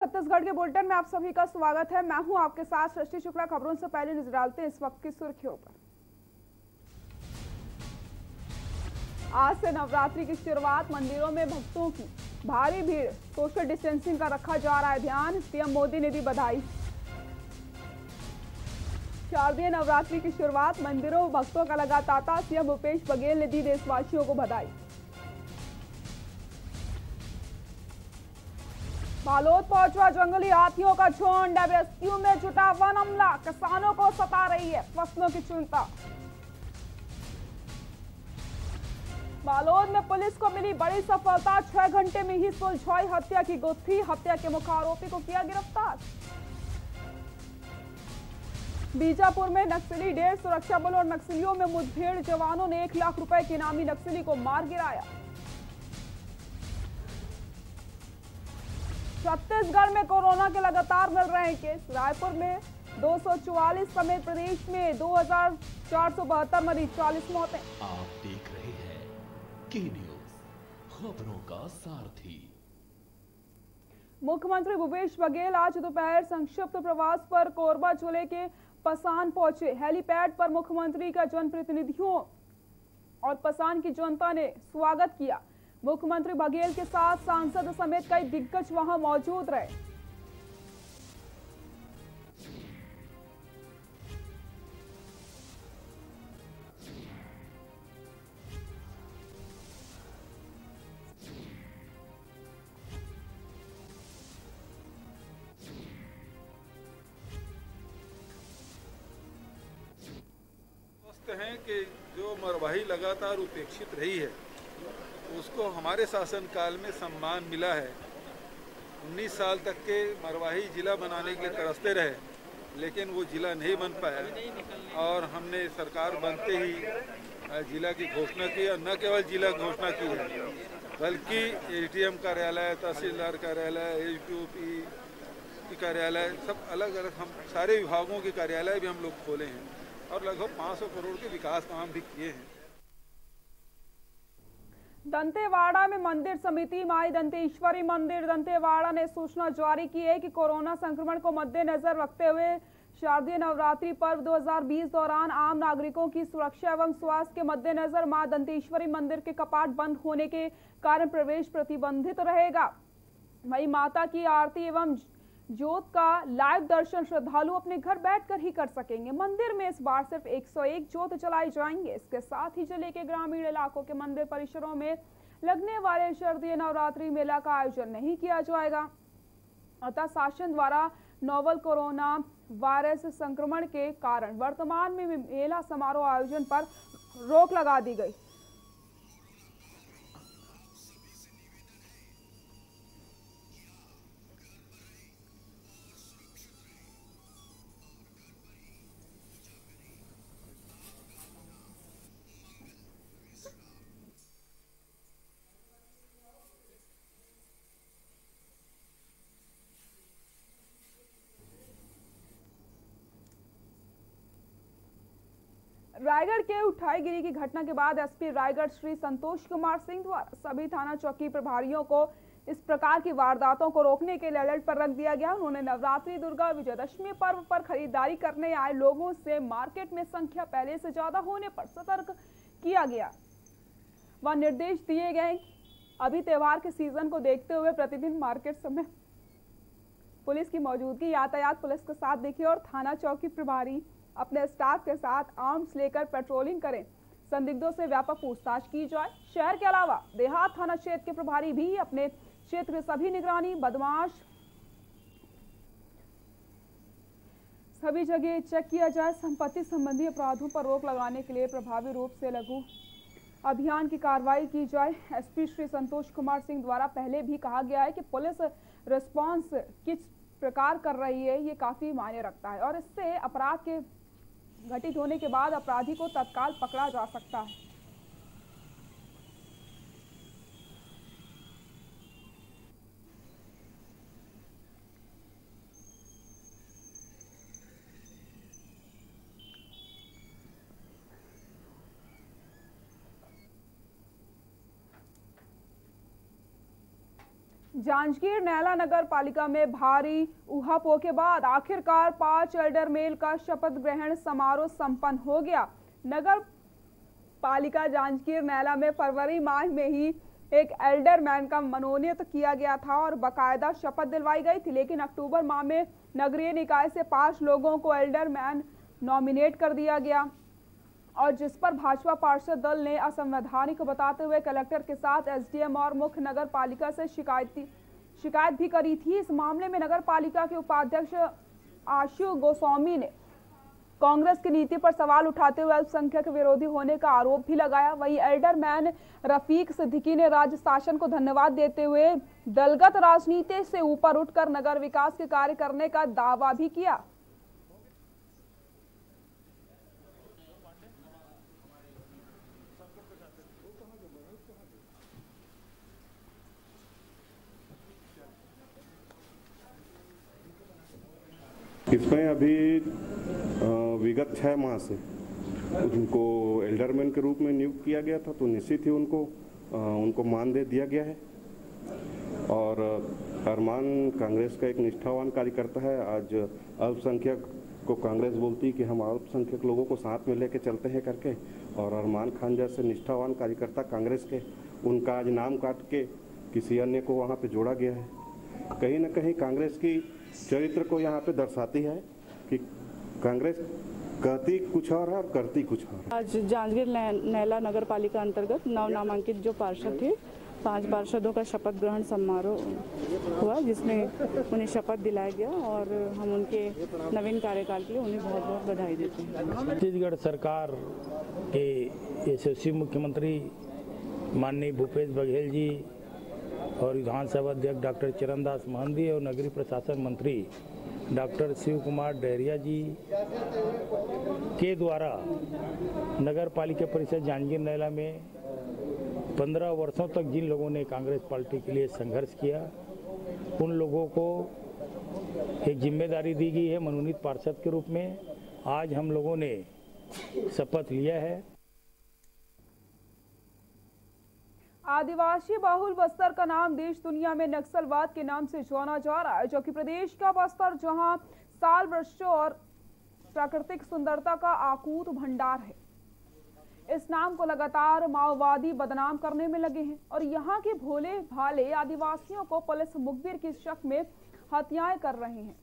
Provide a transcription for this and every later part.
छत्तीसगढ़ के बुलेटिन में आप सभी का स्वागत है। मैं हूं आपके साथ सृष्टि शुक्ला। खबरों से पहले नजर डालते हैं इस वक्त की सुर्खियों पर। आज से नवरात्रि की शुरुआत, मंदिरों में भक्तों की भारी भीड़, सोशल डिस्टेंसिंग का रखा जा रहा है ध्यान। पीएम मोदी ने दी बधाई। शारदीय नवरात्रि की शुरुआत, मंदिरों में भक्तों का लगा तांता। सीएम भूपेश बघेल ने दी देशवासियों को बधाई। बालोद पहुंचा जंगली हाथियों का झुंड, अब रेस्क्यू में जुटा वन अमला। किसानों को सता रही है फसलों की चिंता। बालोद में पुलिस को मिली बड़ी सफलता, 6 घंटे में ही सुलझाई हत्या की गुत्थी। हत्या के मुख्य आरोपी को किया गिरफ्तार। बीजापुर में नक्सली डेढ़, सुरक्षा बलों और नक्सलियों में मुठभेड़। जवानों ने 1 लाख रुपए के इनामी नक्सली को मार गिराया। छत्तीसगढ़ में कोरोना के लगातार मिल रहे हैं केस। रायपुर में 244 समेत प्रदेश में 2472 मरीज, 40 मौतें। आप देख रहे हैं के न्यूज, खबरों का सारथी। मुख्यमंत्री भूपेश बघेल आज दोपहर संक्षिप्त प्रवास पर कोरबा जिले के पसान पहुंचे। हेलीपैड पर मुख्यमंत्री का जनप्रतिनिधियों और पसान की जनता ने स्वागत किया। मुख्यमंत्री बघेल के साथ सांसद समेत कई दिग्गज वहां मौजूद रहे। हैं कि जो मरवाही लगातार उपेक्षित रही है उसको हमारे शासनकाल में सम्मान मिला है। 19 साल तक के मरवाही जिला बनाने के लिए तरसते रहे, लेकिन वो जिला नहीं बन पाया और हमने सरकार बनते ही जिला की घोषणा की। और न केवल जिला घोषणा की है, बल्कि एडीएम कार्यालय, तहसीलदार कार्यालय, एसडीओपी की कार्यालय, सब अलग अलग हम सारे विभागों के कार्यालय भी हम लोग खोले हैं और लगभग 500 करोड़ के विकास काम भी किए हैं। दंतेवाड़ा में मंदिर समिति, माई दंतेश्वरी मंदिर दंतेवाड़ा ने सूचना जारी की है कि कोरोना संक्रमण को मद्देनजर रखते हुए शारदीय नवरात्रि पर्व 2020 दौरान आम नागरिकों की सुरक्षा एवं स्वास्थ्य के मद्देनजर मां दंतेश्वरी मंदिर के कपाट बंद होने के कारण प्रवेश प्रतिबंधित रहेगा। वहीं माता की आरती एवं ज्योत का लाइव दर्शन श्रद्धालु अपने घर बैठकर ही कर सकेंगे। मंदिर में इस बार सिर्फ 101 ज्योत जलाई जाएंगे। इसके साथ ही जिले के ग्रामीण इलाकों के मंदिर परिसरों में लगने वाले शारदीय नवरात्रि मेला का आयोजन नहीं किया जाएगा। अतः शासन द्वारा नोवल कोरोना वायरस संक्रमण के कारण वर्तमान में मेला समारोह आयोजन पर रोक लगा दी गई। रायगढ़ के उठाईगिरी की घटना के बाद एसपी रायगढ़ श्री संतोष कुमार सिंह द्वारा सभी थाना चौकी प्रभारियों को इस प्रकार की वारदातों को रोकने के लिए अलर्ट पर रख दिया गया। उन्होंने नवरात्रि, दुर्गा विजयदशमी पर्व पर खरीदारी करने आए लोगों से मार्केट में संख्या पहले से ज्यादा होने पर सतर्क किया गया। वह निर्देश दिए गए अभी त्योहार के सीजन को देखते हुए प्रतिदिन मार्केट समय पुलिस की मौजूदगी, यातायात पुलिस के साथ देखिए और थाना चौकी प्रभारी अपने स्टाफ के साथ आर्म्स लेकर पेट्रोलिंग करें। संदिग्धों से व्यापक पूछताछ की जाए। शहर के अलावा देहात थाना क्षेत्र के प्रभारी भी अपने क्षेत्र के सभी निगरानी, बदमाश सभी जगह चेक किया जाए। संपत्ति संबंधी अपराधों पर रोक लगाने के लिए प्रभावी रूप से लघु अभियान की कार्रवाई की जाए। एसपी श्री संतोष कुमार सिंह द्वारा पहले भी कहा गया है कि पुलिस रिस्पांस किस प्रकार कर रही है ये काफी मायने रखता है और इससे अपराध के घटित होने के बाद अपराधी को तत्काल पकड़ा जा सकता है। जांजगीर नैला नगर पालिका में भारी उहापोह के बाद आखिरकार 5 एल्डरमेन का शपथ ग्रहण समारोह संपन्न हो गया। नगर पालिका जांजगीर नैला में फरवरी माह में ही एक एल्डरमैन का मनोनीत किया गया था और बाकायदा शपथ दिलवाई गई थी, लेकिन अक्टूबर माह में नगरीय निकाय से 5 लोगों को एल्डरमैन नॉमिनेट कर दिया गया और जिस पर भाजपा पार्षद दल ने असंवैधानिक बताते हुए कलेक्टर के साथ एसडीएम और मुख्य नगर पालिका से शिकायत भी करी थी। इस मामले में नगर पालिका के उपाध्यक्ष आशु गोस्वामी ने कांग्रेस की नीति पर सवाल उठाते हुए अल्पसंख्यक विरोधी होने का आरोप भी लगाया। वहीं एल्डरमैन रफीक सिद्दीकी ने राज्य शासन को धन्यवाद देते हुए दलगत राजनीति से ऊपर उठकर नगर विकास के कार्य करने का दावा भी किया। इसमें अभी विगत 6 माह से उनको एल्डरमैन के रूप में नियुक्त किया गया था, तो निश्चित ही उनको मानदेय दिया गया है। और अरमान कांग्रेस का एक निष्ठावान कार्यकर्ता है। आज अल्पसंख्यक को कांग्रेस बोलती है कि हम अल्पसंख्यक लोगों को साथ में लेके चलते हैं करके, और अरमान खान जैसे निष्ठावान कार्यकर्ता कांग्रेस के, उनका आज नाम काट के किसी अन्य को वहाँ पे जोड़ा गया है। कहीं ना कहीं कांग्रेस की चरित्र को यहाँ पे दर्शाती है कि कांग्रेस कहती कुछ और है और करती कुछ और। आज जांजगीर नैला नगर पालिका अंतर्गत नव नामांकित जो पार्षद थे, 5 पार्षदों का शपथ ग्रहण समारोह हुआ, जिसमें उन्हें शपथ दिलाया गया और हम उनके नवीन कार्यकाल के लिए उन्हें बहुत बहुत बधाई देते हैं। छत्तीसगढ़ सरकार के यशस्वी मुख्यमंत्री माननीय भूपेश बघेल जी और विधानसभा अध्यक्ष डॉक्टर चरणदास महंती और नगरीय प्रशासन मंत्री डॉक्टर शिव कुमार डहरिया जी के द्वारा नगर पालिका परिषद जांजगीर नैला में 15 वर्षों तक जिन लोगों ने कांग्रेस पार्टी के लिए संघर्ष किया, उन लोगों को एक जिम्मेदारी दी गई है मनोनीत पार्षद के रूप में। आज हम लोगों ने शपथ लिया है। आदिवासी बाहुल बस्तर का नाम देश दुनिया में नक्सलवाद के नाम से जाना जा रहा है, जबकि प्रदेश का बस्तर जहां साल वृक्षों और प्राकृतिक सुंदरता का आकूत भंडार है, इस नाम को लगातार माओवादी बदनाम करने में लगे हैं और यहां के भोले भाले आदिवासियों को पुलिस मुखबिर की शक में हत्याएं कर रहे हैं।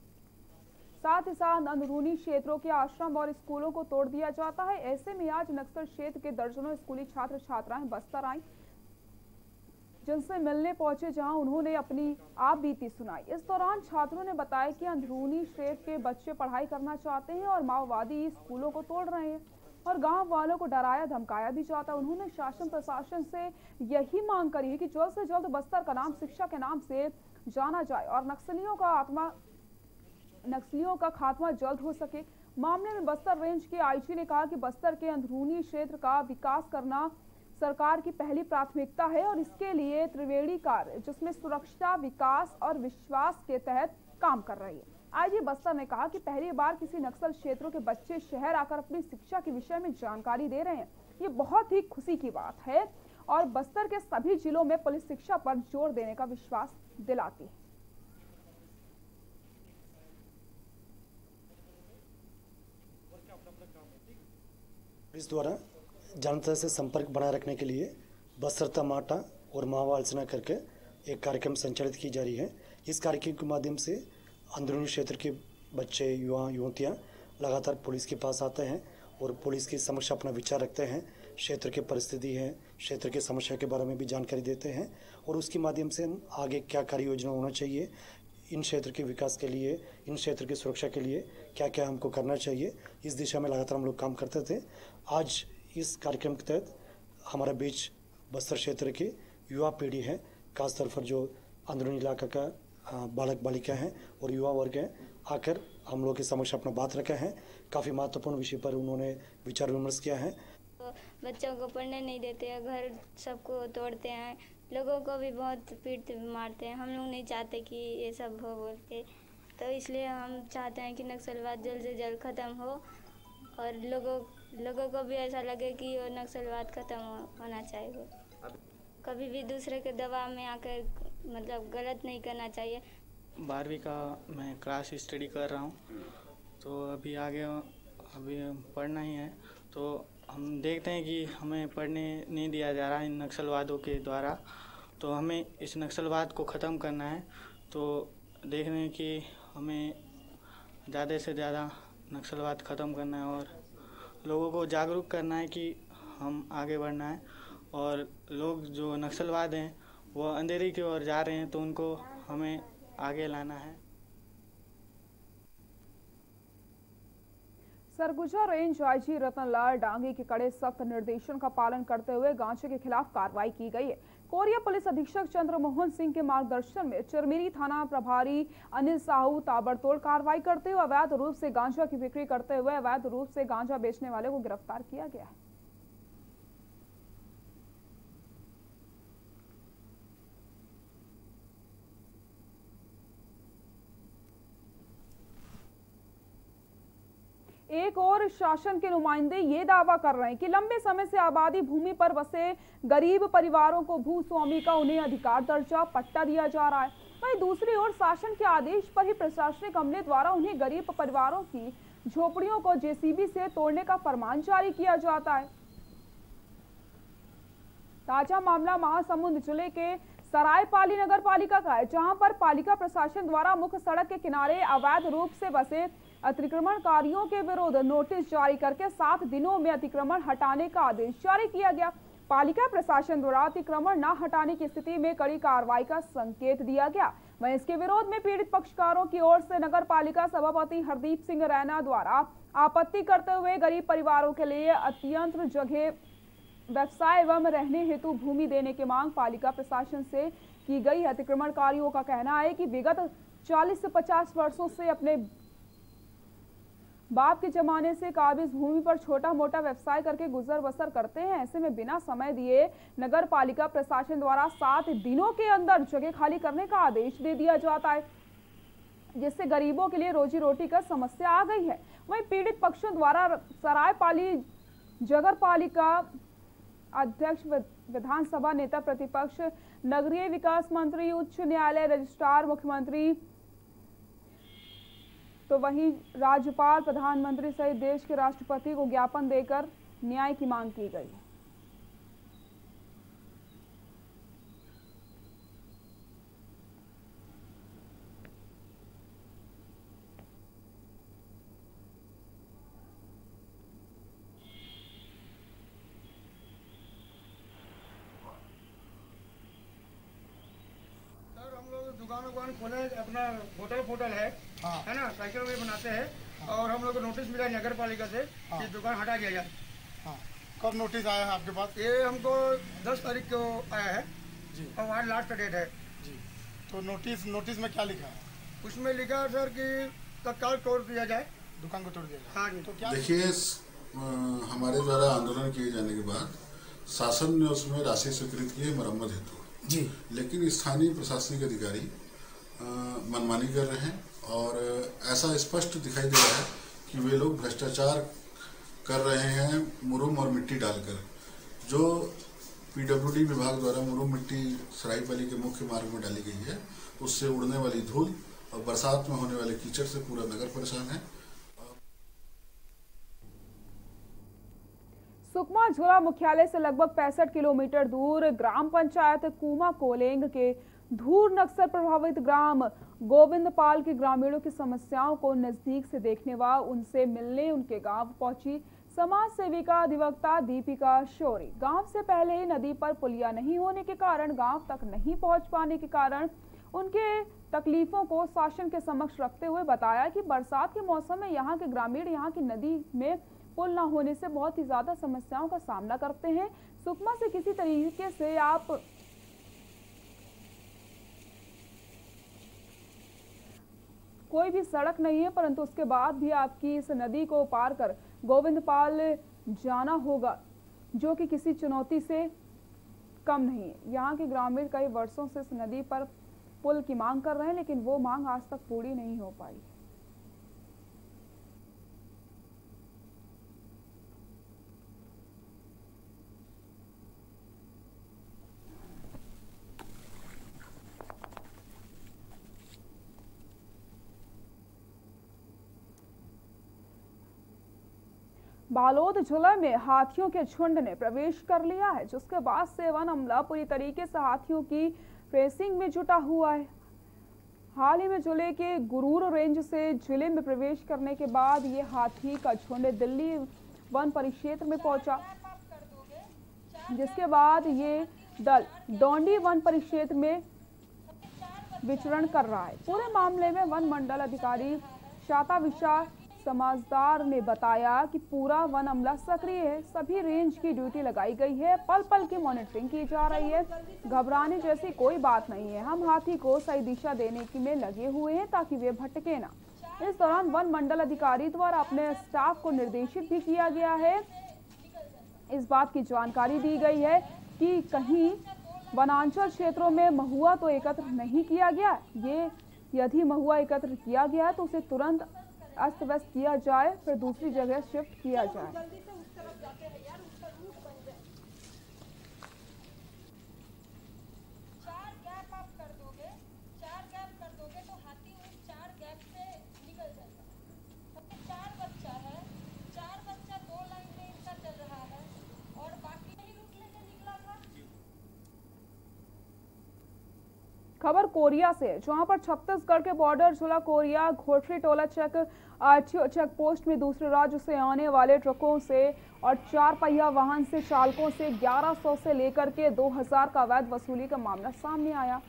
साथ ही साथ अंदरूनी क्षेत्रों के आश्रम और स्कूलों को तोड़ दिया जाता है। ऐसे में आज नक्सल क्षेत्र के दर्जनों स्कूली छात्र छात्राएं बस्तर आए, जिनसे मिलने पहुंचे, जहां उन्होंने अपनी आप बीती सुनाई। इस दौरान छात्रों ने बताया कि अंदरूनी क्षेत्र के बच्चे पढ़ाई करना चाहते हैं और माओवादी स्कूलों को तोड़ रहे हैं और गांव वालों को डराया धमकाया भी जाता है। उन्होंने शासन प्रशासन से यही मांग करी है कि जल्द से जल्द बस्तर का नाम शिक्षा के नाम से जाना जाए और नक्सलियों का खात्मा जल्द हो सके। मामले में बस्तर रेंज के आईजी ने कहा कि बस्तर के अंदरूनी क्षेत्र का विकास करना सरकार की पहली प्राथमिकता है और इसके लिए त्रिवेणी कार्य, जिसमें सुरक्षा, विकास और विश्वास के तहत काम कर रही है। आईजी बस्तर ने कहा कि पहली बार किसी नक्सल क्षेत्रों के बच्चे शहर आकर अपनी शिक्षा के विषय में जानकारी दे रहे हैं। ये बहुत ही खुशी की बात है और बस्तर के सभी जिलों में पुलिस शिक्षा पर जोर देने का विश्वास दिलाती है। पुलिस द्वारा जनता से संपर्क बनाए रखने के लिए बस्तर माटा और महावालसना करके एक कार्यक्रम संचालित की जा रही है। इस कार्यक्रम के माध्यम से अंदरूनी क्षेत्र के बच्चे, युवा युवतियाँ लगातार पुलिस के पास आते हैं और पुलिस के समक्ष अपना विचार रखते हैं। क्षेत्र की परिस्थिति है, क्षेत्र के समस्या के बारे में भी जानकारी देते हैं और उसके माध्यम से हम आगे क्या कार्य योजना होना चाहिए, इन क्षेत्र के विकास के लिए, इन क्षेत्र की सुरक्षा के लिए क्या क्या हमको करना चाहिए, इस दिशा में लगातार हम लोग काम करते थे। आज इस कार्यक्रम के तहत हमारे बीच बस्तर क्षेत्र की युवा पीढ़ी है, खासतौर पर जो अंदरूनी इलाका का बालक बालिका हैं और युवा वर्ग हैं, आकर हम लोग के समक्ष अपना बात रखा है। काफ़ी महत्वपूर्ण विषय पर उन्होंने विचार विमर्श किया है। बच्चों को पढ़ने नहीं देते हैं, घर सबको तोड़ते हैं, लोगों को भी बहुत पीट मारते हैं। हम लोग नहीं चाहते कि ये सब हो बोल के, तो इसलिए हम चाहते हैं कि नक्सलवाद जल्द से जल्द ख़त्म हो और लोगों को भी ऐसा लगे कि ये नक्सलवाद ख़त्म होना चाहिए। कभी भी दूसरे के दबाव में आकर मतलब गलत नहीं करना चाहिए। 12वीं का मैं क्लास स्टडी कर रहा हूँ, तो अभी आगे अभी पढ़ना ही है। तो हम देखते हैं कि हमें पढ़ने नहीं दिया जा रहा है इन नक्सलवादों के द्वारा, तो हमें इस नक्सलवाद को ख़त्म करना है। तो देख रहे हैं कि हमें ज़्यादा से ज़्यादा नक्सलवाद ख़त्म करना है और लोगों को जागरूक करना है कि हम आगे बढ़ना है। और लोग जो नक्सलवाद हैं वो अंधेरी की ओर जा रहे हैं, तो उनको हमें आगे लाना है। सरगुजा रेंज आईजी रतनलाल डांगी के कड़े सख्त निर्देशन का पालन करते हुए गांजे के खिलाफ कार्रवाई की गई है। कोरिया पुलिस अधीक्षक चंद्रमोहन सिंह के मार्गदर्शन में चिरमिरी थाना प्रभारी अनिल साहू ताबड़तोड़ कार्रवाई करते हुए अवैध रूप से गांजा की बिक्री करते हुए अवैध रूप से गांजा बेचने वाले को गिरफ्तार किया गया है। एक और शासन के नुमाइंदे ये दावा कर रहे हैं कि लंबे समय से आबादी भूमि पर बसे गरीब परिवारों को भूस्वामी का उन्हें अधिकार दर्जा पट्टा दिया जा रहा है। वहीं दूसरी ओर शासन के आदेश पर ही प्रशासनिक अमले द्वारा उन्हें गरीब परिवारों की झोपड़ियों को जेसीबी से तोड़ने का फरमान जारी किया जाता है। ताजा मामला महासमुंद जिले के सरायपाली नगर पालिका का है, जहां पर पालिका प्रशासन द्वारा मुख्य सड़क के किनारे अवैध रूप से बसे अतिक्रमणकारियों के विरुद्ध नोटिस जारी करके 7 दिनों में अतिक्रमण हटाने का आदेश जारी किया गया। पालिका प्रशासन द्वारा अतिक्रमण न हटाने की स्थिति में कड़ी कार्रवाई का संकेत दिया गया। वहीं इसके विरोध में पीड़ित पक्षकारों की ओर से नगर पालिका सभापति हरदीप सिंह रैना द्वारा आपत्ति करते हुए गरीब परिवारों के लिए अत्यंत जगह व्यवसाय एवं रहने हेतु भूमि देने की मांग पालिका प्रशासन से की गई। अतिक्रमणकारियों का कहना है कि विगत 40 से 50 वर्षों से अपने बाप के जमाने से काबिज भूमि पर छोटा मोटा व्यवसाय करके गुजर बसर करते हैं। ऐसे में बिना समय दिए नगर पालिका प्रशासन द्वारा 7 दिनों के अंदर जगह खाली करने का आदेश दे दिया जाता है, जिससे गरीबों के लिए रोजी रोटी का समस्या आ गई है। वहीं पीड़ित पक्षों द्वारा सरायपाली नगर पालिका अध्यक्ष, विधानसभा नेता प्रतिपक्ष, नगरीय विकास मंत्री, उच्च न्यायालय रजिस्ट्रार, मुख्यमंत्री, तो वहीं राज्यपाल, प्रधानमंत्री सहित देश के राष्ट्रपति को ज्ञापन देकर न्याय की मांग की गई। दुकान खोले, अपना होटल है, हाँ। है ना, साइकिल भी बनाते हैं, हाँ। और हम लोग को नोटिस मिला नगर पालिका से, हाँ। कि दुकान हटा दिया जाए। हाँ। कब नोटिस आया है आपके पास? ये हमको 10 तारीख को आया है जी, और आज लास्ट का डेट है जी। तो नोटिस में क्या लिखा है? उसमें लिखा है सर कि तत्काल तोड़ दिया जाए, दुकान को तोड़ दिया जाए। हाँ जी। तो क्या देखिए, हमारे द्वारा आंदोलन किए जाने के बाद शासन ने उसमें राशि स्वीकृत की है मरम्मत हेतु जी, लेकिन स्थानीय प्रशासनिक अधिकारी मनमानी कर रहे हैं और ऐसा स्पष्ट दिखाई दे रहा है कि वे लोग भ्रष्टाचार कर रहे हैं मुरुम और मिट्टी डालकर। जो पीडब्ल्यूडी विभाग द्वारा मुरुम मिट्टी सरायपाली के मुख्य मार्ग में डाली गई है, उससे उड़ने वाली धूल और बरसात में होने वाले कीचड़ से पूरा नगर परेशान है। सुकमा जिला मुख्यालय से लगभग 65 किलोमीटर दूर ग्राम पंचायत कुमा कोलेंग के धूर नक्सल प्रभावित ग्राम गोविंदपाल के ग्रामीणों की समस्याओं को नजदीक से देखने व उनसे मिलने उनके गांव पहुंची समाज सेविका अधिवक्ता दीपिका शौरी। गांव से पहले ही नदी पर पुलिया नहीं होने के कारण, गांव तक नहीं पहुंच पाने के कारण उनके तकलीफों को शासन के समक्ष रखते हुए बताया कि बरसात के मौसम में यहाँ के ग्रामीण यहाँ की नदी में पुल न होने से बहुत ही ज्यादा समस्याओं का सामना करते हैं। सुकमा से किसी तरीके से आप कोई भी सड़क नहीं है, परंतु उसके बाद भी आपकी इस नदी को पार कर गोविंदपाल जाना होगा, जो कि किसी चुनौती से कम नहीं है। यहाँ के ग्रामीण कई वर्षों से इस नदी पर पुल की मांग कर रहे हैं, लेकिन वो मांग आज तक पूरी नहीं हो पाई। बालोद जिले में हाथियों के झुंड ने प्रवेश कर लिया है, जिसके बाद से वन अमला पूरी तरीके से हाथियों की ट्रेसिंग में जुटा हुआ है। हाल ही में जिले के गुरूर रेंज से जिले में प्रवेश करने के बाद ये हाथी का झुंड दिल्ली वन परिक्षेत्र में पहुंचा, जिसके बाद ये दल डोंडी वन परिक्षेत्र में विचरण कर रहा है। पूरे मामले में वन मंडल अधिकारी शाता विशा समझदार ने बताया कि पूरा वन अमला सक्रिय है, सभी रेंज की ड्यूटी लगाई गई है, पल पल की मॉनिटरिंग की जा रही है, घबराने जैसी कोई बात नहीं है। हम हाथी को सही दिशा देने की में लगे हुए हैं ताकि वे भटके ना। इस दौरान वन मंडल अधिकारी द्वारा अपने स्टाफ को निर्देशित भी किया गया है। इस बात की जानकारी दी गई है कि कहीं वनांचल क्षेत्रों में महुआ तो एकत्र नहीं किया गया, ये यदि महुआ एकत्र किया गया है तो उसे तुरंत अस्त व्यस्त किया जाए, फिर दूसरी जगह शिफ्ट किया जाए। खबर कोरिया से, जहां पर छत्तीसगढ़ के बॉर्डर जिला कोरिया घोटरी टोला चेक आरटीओ चेक पोस्ट में दूसरे राज्य से आने वाले ट्रकों से और 4 पहिया वाहन से चालकों से 1100 से लेकर के 2000 का अवैध वसूली का मामला सामने आया।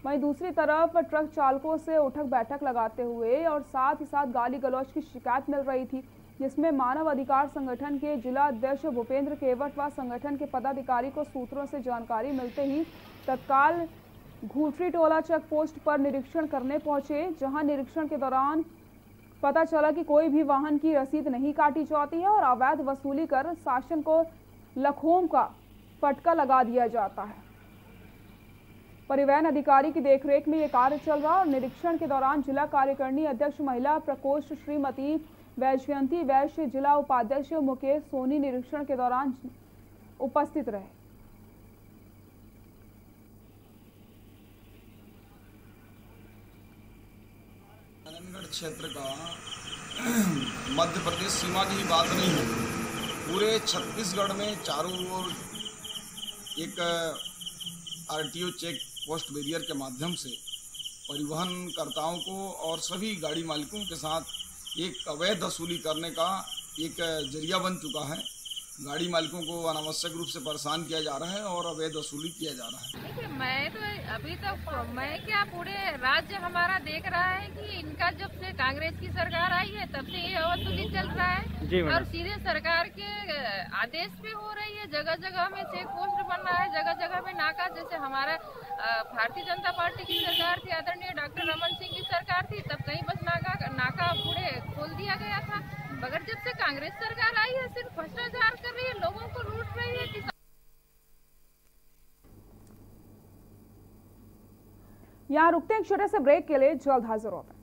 वहीं दूसरी तरफ ट्रक चालकों से उठक बैठक लगाते हुए और साथ ही साथ गाली गलौज की शिकायत मिल रही थी, जिसमें मानव अधिकार संगठन के जिला अध्यक्ष भूपेंद्र केवट व संगठन के पदाधिकारी को सूत्रों से जानकारी मिलते ही तत्काल घोटरी टोला चेक पोस्ट पर निरीक्षण करने पहुंचे, जहां निरीक्षण के दौरान पता चला कि कोई भी वाहन की रसीद नहीं काटी जाती है और अवैध वसूली कर शासन को लखोम का फटका लगा दिया जाता है। परिवहन अधिकारी की देखरेख में ये कार्य चल रहा और निरीक्षण के दौरान जिला कार्यकारिणी अध्यक्ष महिला प्रकोष्ठ श्रीमती वैजयंती वैश्य, जिला उपाध्यक्ष मुकेश सोनी निरीक्षण के दौरान उपस्थित रहे। क्षेत्र का मध्य प्रदेश सीमा की ही बात नहीं है, पूरे छत्तीसगढ़ में चारों ओर एक आरटीओ चेक पोस्ट बैरियर के माध्यम से परिवहनकर्ताओं को और सभी गाड़ी मालिकों के साथ एक अवैध वसूली करने का एक जरिया बन चुका है। गाड़ी मालिकों को अनावश्यक रूप से परेशान किया जा रहा है और अवैध वसूली किया जा रहा है। देखिए, मैं तो अभी तक मैं क्या पूरे राज्य हमारा देख रहा है कि इनका जब से कांग्रेस की सरकार आई है तब से ये वसूली चल रहा है और सीधे सरकार के आदेश पे हो रही है। जगह जगह में चेक पोस्ट बन रहा है, जगह जगह में नाका। जैसे हमारा भारतीय जनता पार्टी की सरकार थी, आदरणीय डॉक्टर रमन सिंह की सरकार थी, तब कहीं बस नाका पूरे खोल दिया गया था। मगर जब से कांग्रेस सरकार आई है सिर्फ भ्रष्टाचार कर रही है, लोगों को लूट रही है। यहाँ रुकते हैं एक छोटे से ब्रेक के लिए, जल्द हाजिर होते हैं।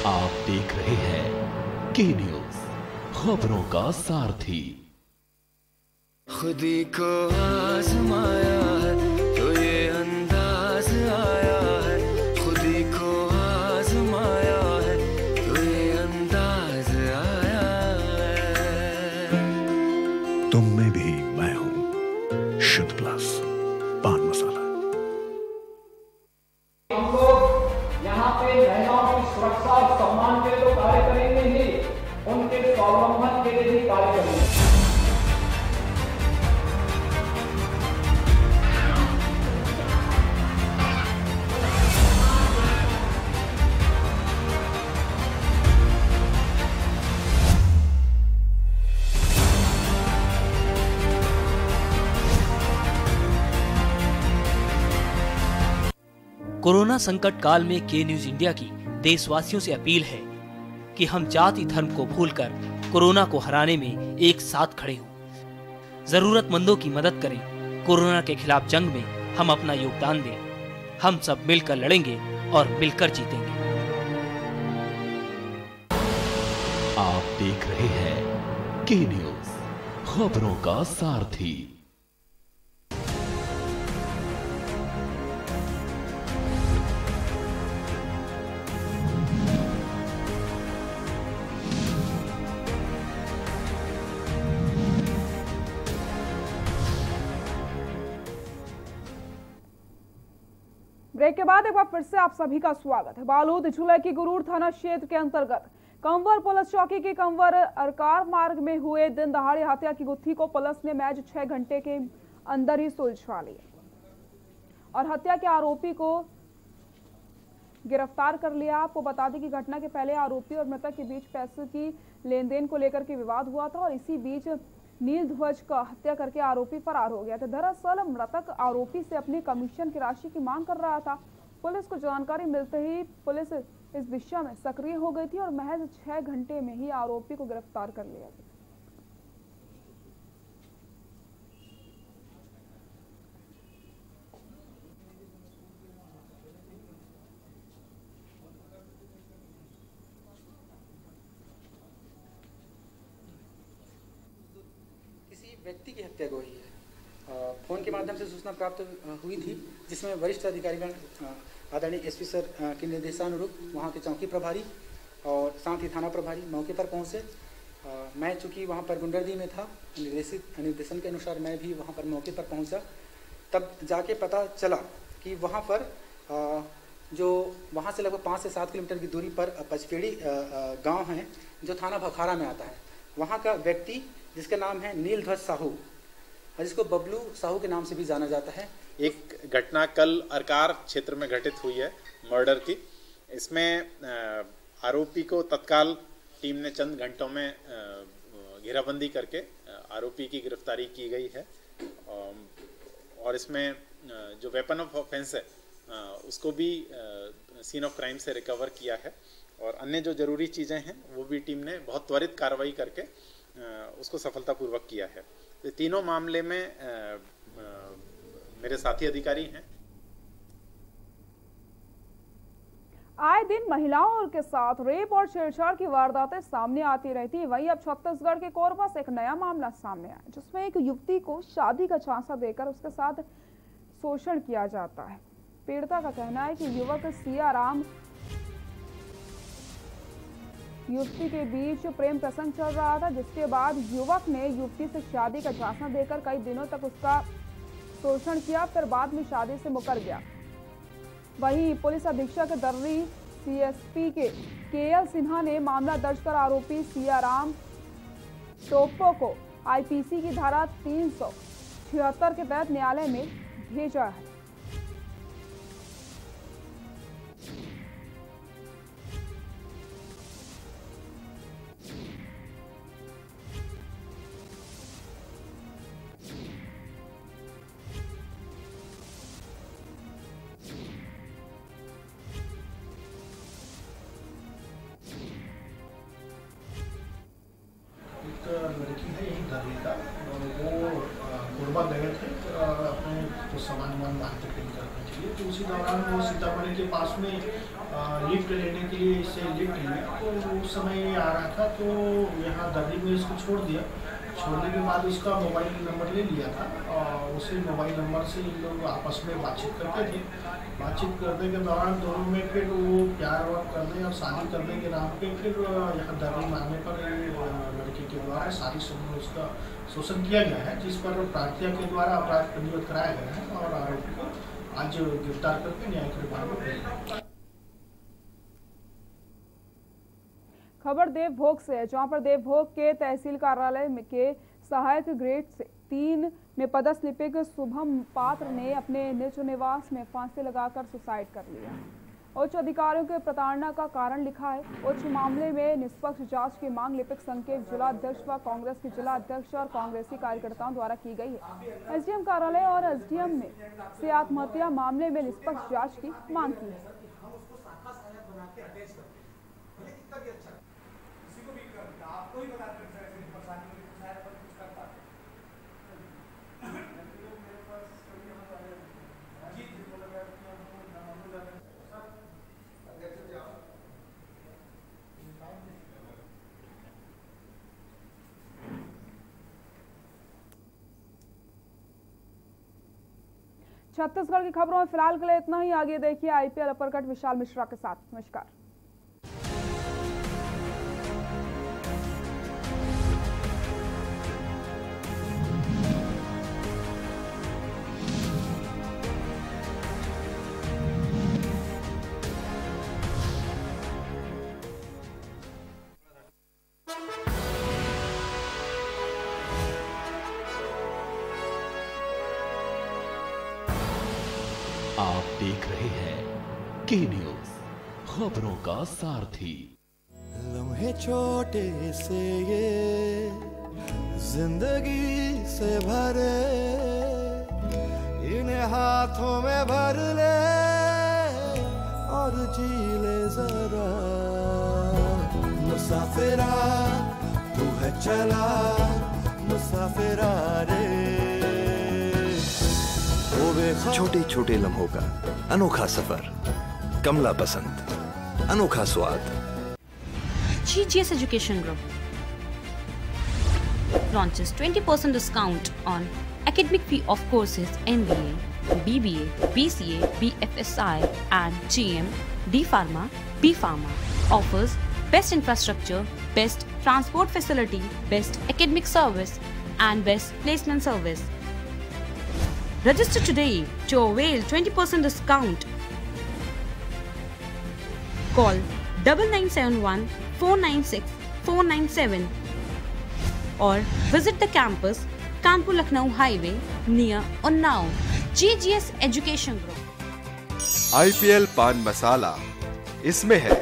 आप देख रहे हैं के न्यूज, खबरों का सारथी। खुदी को आजमाया है तो ये अंदाज आया है, खुदी को आजमाया है तो ये अंदाज आया है। तुम में भी मैं हूं, शुद्ध प्लस पान मसाला। हम लोग यहाँ पे महिलाओं की सुरक्षा और सम्मान के लिए तो कार्य करेंगे ही, उनके स्वावलंबन के लिए भी कार्य करेंगे। कोरोना संकट काल में के न्यूज इंडिया की देशवासियों से अपील है कि हम जाति धर्म को भूलकर कोरोना को हराने में एक साथ खड़े हों। जरूरतमंदों की मदद करें। कोरोना के खिलाफ जंग में हम अपना योगदान दें। हम सब मिलकर लड़ेंगे और मिलकर जीतेंगे। देख रहे हैं के न्यूज, खबरों का सारथी। ब्रेक के बाद एक बार फिर से आप सभी का स्वागत है। बालोद जिले की गुरूर थाना क्षेत्र के अंतर्गत कंवर पुलिस चौकी के कंवर अरकार मार्ग में हुए दिन दहाड़े हत्या की गुत्थी को पुलिस ने महज 6 घंटे के अंदर ही सुलझा लिया और हत्या के आरोपी को गिरफ्तार कर लिया। आपको बता दें कि घटना के पहले आरोपी और मृतक के बीच पैसे की लेन देन को लेकर के विवाद हुआ था और इसी बीच नील ध्वज का हत्या करके आरोपी फरार हो गया था। दरअसल मृतक आरोपी से अपनी कमीशन की राशि की मांग कर रहा था। पुलिस को जानकारी मिलते ही पुलिस इस दिशा में सक्रिय हो गई थी और महज 6 घंटे में ही आरोपी को गिरफ्तार कर लिया गया। व्यक्ति की हत्या हुई है। फोन के माध्यम से सूचना प्राप्त हुई थी, जिसमें वरिष्ठ अधिकारीगण आदरणीय एसपी सर के निर्देशानुरूप वहां के चौकी प्रभारी और साथ ही थाना प्रभारी मौके पर पहुंचे। मैं चूंकि वहां पर गुंडरदी में था, निर्देशन के अनुसार मैं भी वहां पर मौके पर पहुंचा। तब जाके पता चला कि वहां पर जो वहां से लगभग 5 से 7 किलोमीटर की दूरी पर पचपेड़ी गाँव है, जो थाना भखारा में आता है। वहाँ का व्यक्ति जिसका नाम है नील ध्वज साहू, जिसको बबलू साहू के नाम से भी जाना जाता है। एक घटना कल अरकार क्षेत्र में घटित हुई है मर्डर की। इसमें आरोपी को तत्काल टीम ने चंद घंटों में घेराबंदी करके आरोपी की गिरफ्तारी की गई है और इसमें जो वेपन ऑफ ऑफेंस है उसको भी सीन ऑफ क्राइम से रिकवर किया है और अन्य जो जरूरी चीज़ें हैं वो भी टीम ने बहुत त्वरित कार्रवाई करके उसको सफलतापूर्वक किया है। तो तीनों मामले में मेरे साथी अधिकारी हैं। आए दिन महिलाओं के साथ रेप और छेड़छाड़ की वारदातें सामने आती रहती है। वहीं अब छत्तीसगढ़ के कोरबा से एक नया मामला सामने आया, जिसमें एक युवती को शादी का झांसा देकर उसके साथ शोषण किया जाता है। पीड़िता का कहना है कि युवक सियाराम युवती के बीच प्रेम प्रसंग चल रहा था, जिसके बाद युवक ने युवती से शादी का झांसा देकर कई दिनों तक उसका शोषण किया, फिर बाद में शादी से मुकर गया। वहीं पुलिस अधीक्षक दर्री सीएसपी के केएल सिन्हा ने मामला दर्ज कर आरोपी सियाराम टोप्पो को आईपीसी की धारा 376 के तहत न्यायालय में भेजा है। लड़की है यही दर्री का, वो कोरबा गए थे अपने कुछ सामान बाहर तक करने के लिए। तो उसी दौरान वो सीतामढ़ी के पास में लिफ्ट लेने के लिए इससे लिफ्ट लिया, तो उस समय ये आ रहा था, तो यहाँ दर्री में इसको छोड़ दिया। छोड़ने के बाद उसका मोबाइल नंबर ले लिया था और उसी मोबाइल नंबर से इन लोग आपस में बातचीत करते थे। बातचीत करने के दौरान दोनों में फिर वो प्यार वार करने और शादी करने के नाम पे फिर यहाँ दर्री में आने पर लड़की के द्वारा सारी समय उसका शोषण किया गया है, जिस पर प्रार्थना के द्वारा अपराध पंजीबद्ध कराया गया है और आरोपी को आज गिरफ्तार करके न्यायिक रिमांड में भेजा। खबर देवभोग से है, जहां पर देवभोग के तहसील कार्यालय के सहायक ग्रेड से 3 में पदस्थ लिपिक शुभम पात्र ने अपने निज निवास में फांसी लगाकर सुसाइड कर लिया। उच्च अधिकारियों के प्रताड़ना का कारण लिखा है। उच्च मामले में निष्पक्ष जांच की मांग लिपिक संघ के जिला अध्यक्ष व कांग्रेस के जिला अध्यक्ष और कांग्रेसी कार्यकर्ताओं द्वारा की गई है। एसडीएम कार्यालय और एसडीएम ने से आत्महत्या मामले में निष्पक्ष जांच की मांग की है। छत्तीसगढ़ की खबरों में फिलहाल के लिए इतना ही। आगे देखिए IPL अपरकट विशाल मिश्रा के साथ। नमस्कार। आप देख रहे हैं के न्यूज, खबरों का सारथी। लम्हे छोटे से ये जिंदगी से भरे, इन्हें हाथों में भर ले और जी ले जरा। मुसाफिरा तू है चला, मुसाफिरा रे। छोटे छोटे लम्हों का अनोखा सफर, कमला पसंद, अनोखा स्वाद। GGS Education Group launches 20% discount on academic fee of courses MBA, BBA, BCA, BFSI and GM, D Pharma, B Pharma. Offers best infrastructure, best transport facility, best academic service and best placement service. Register today to avail 20% discount. Call 9971 496 497 or visit the campus Kanpur Lucknow Highway near Unnao. GGS Education Group. IPL पान मसाला, इसमें है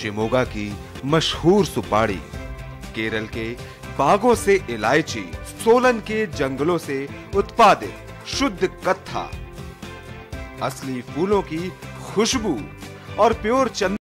शिमोगा की मशहूर सुपारी, केरल के बागों से इलायची, सोलन के जंगलों से उत्पादित शुद्ध कत्था, असली फूलों की खुशबू और प्योर चंदन